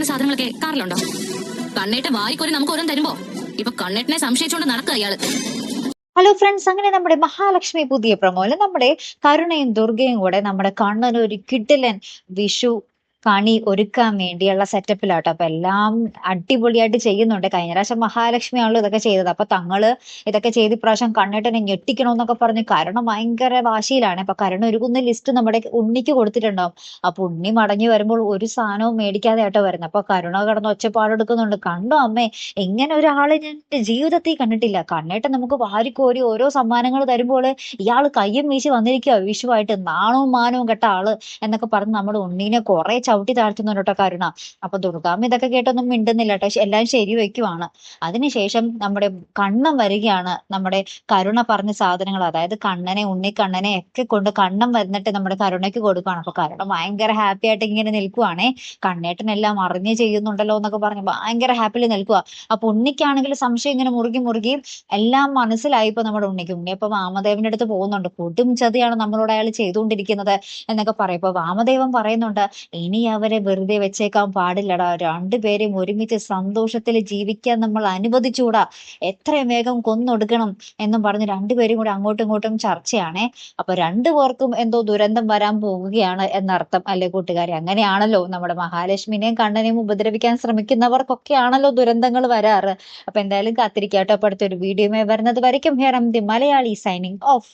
പറഞ്ഞ സാധനങ്ങളൊക്കെ കാറിലുണ്ടോ? കണ്ണേട്ട വാരിക്കോരി നമുക്ക് ഓരോന്ന് തരുമ്പോ ഇപ്പൊ കണ്ണേട്ടനെ സംശയിച്ചുകൊണ്ട് നടക്കുക അയാള്. ഹലോ ഫ്രണ്ട്സ്, അങ്ങനെ നമ്മുടെ മഹാലക്ഷ്മി പുതിയ പ്രൊമോയില് നമ്മുടെ കരുണയും ദുർഗയും കൂടെ നമ്മുടെ കണ്ണന് ഒരു കിടിലൻ വിഷു കണി ഒരുക്കാൻ വേണ്ടിയുള്ള സെറ്റപ്പിലാട്ടോ. അപ്പൊ എല്ലാം അടിപൊളിയായിട്ട് ചെയ്യുന്നുണ്ട്. കഴിഞ്ഞ പ്രാവശ്യം മഹാലക്ഷ്മി ആണല്ലോ ഇതൊക്കെ ചെയ്തത്. അപ്പൊ തങ്ങള് ഇതൊക്കെ ചെയ്ത് ഇപ്രാവശ്യം കണ്ണേട്ടനെ ഞെട്ടിക്കണമെന്നൊക്കെ പറഞ്ഞ് കരുണ ഭയങ്കര വാശിയിലാണ്. അപ്പൊ കരുണ ഒരുക്കുന്ന ലിസ്റ്റ് നമ്മുടെ ഉണ്ണിക്ക് കൊടുത്തിട്ടുണ്ടാവും. അപ്പൊ ഉണ്ണി മടങ്ങി വരുമ്പോൾ ഒരു സാധനവും മേടിക്കാതെ ആട്ടോ വരുന്നത്. അപ്പൊ കരുണ കിടന്ന് ഒച്ചപ്പാടെടുക്കുന്നുണ്ട്. കണ്ടോ അമ്മേ, ഇങ്ങനെ ഒരാളെ ഞാൻ എന്റെ ജീവിതത്തിൽ കണ്ടിട്ടില്ല. കണ്ണേട്ടൻ നമുക്ക് വാരിക്കോരി ഓരോ സമ്മാനങ്ങൾ തരുമ്പോൾ ഇയാള് കയ്യും വീശി വന്നിരിക്കുക വിഷുവായിട്ട്, നാണവും മാനവും കെട്ട ആള് എന്നൊക്കെ പറഞ്ഞ് നമ്മുടെ ഉണ്ണീനെ കുറെ ചവിട്ടി താഴ്ത്തുന്നുണ്ട് കേട്ടോ കരുണ. അപ്പൊ ദുർഗാമ്മ ഇതൊക്കെ കേട്ടൊന്നും മിണ്ടുന്നില്ല കേട്ടോ, എല്ലാം ശരി വെക്കുവാണ്. അതിനുശേഷം നമ്മുടെ കണ്ണൻ വരികയാണ്. നമ്മുടെ കരുണ പറഞ്ഞ സാധനങ്ങൾ, അതായത് കണ്ണനെ, ഉണ്ണിക്കണ്ണനെ ഒക്കെ കൊണ്ട് കണ്ണൻ വന്നിട്ട് നമ്മുടെ കരുണയ്ക്ക് കൊടുക്കുകയാണ്. അപ്പൊ കരുണ ഭയങ്കര ഹാപ്പി ആയിട്ട് ഇങ്ങനെ നിൽക്കുവാണേ. കണ്ണേട്ടനെല്ലാം അറിഞ്ഞ് ചെയ്യുന്നുണ്ടല്ലോ എന്നൊക്കെ പറഞ്ഞ് ഭയങ്കര ഹാപ്പിയിൽ നിൽക്കുക. അപ്പൊ ഉണ്ണിക്കാണെങ്കിൽ സംശയം ഇങ്ങനെ മുറുകി മുറുകി എല്ലാം മനസ്സിലായി. ഇപ്പൊ നമ്മുടെ ഉണ്ണിക്ക്, ഉണ്ണി അപ്പൊ വാമദേവന്റെ അടുത്ത് പോകുന്നുണ്ട്. കൊടും ചതിയാണ് നമ്മളോട് അയാൾ ചെയ്തുകൊണ്ടിരിക്കുന്നത് എന്നൊക്കെ പറയും. ഇപ്പൊ വാമദേവൻ പറയുന്നുണ്ട്, ഇനി അവരെ വെറുതെ വെച്ചേക്കാൻ പാടില്ലടാ, രണ്ടുപേരെയും ഒരുമിച്ച് സന്തോഷത്തിൽ ജീവിക്കാൻ നമ്മൾ അനുവദിച്ചുകൂടാ, എത്രയും വേഗം കൊന്നൊടുക്കണം എന്നും പറഞ്ഞ് രണ്ടുപേരും കൂടി അങ്ങോട്ടും ഇങ്ങോട്ടും ചർച്ചയാണേ. അപ്പൊ രണ്ടുപേർക്കും എന്തോ ദുരന്തം വരാൻ പോവുകയാണ് എന്നർത്ഥം അല്ലെ കൂട്ടുകാരെ? അങ്ങനെയാണല്ലോ നമ്മുടെ മഹാലക്ഷ്മിനെയും കണ്ണനെയും ഉപദ്രവിക്കാൻ ശ്രമിക്കുന്നവർക്കൊക്കെയാണല്ലോ ദുരന്തങ്ങൾ വരാറ്. അപ്പൊ എന്തായാലും കാത്തിരിക്കാട്ടോ. അപ്പൊ അടുത്തൊരു വീഡിയോയുമായി വരുന്നത് വരയ്ക്കും here M the Malayali signing off.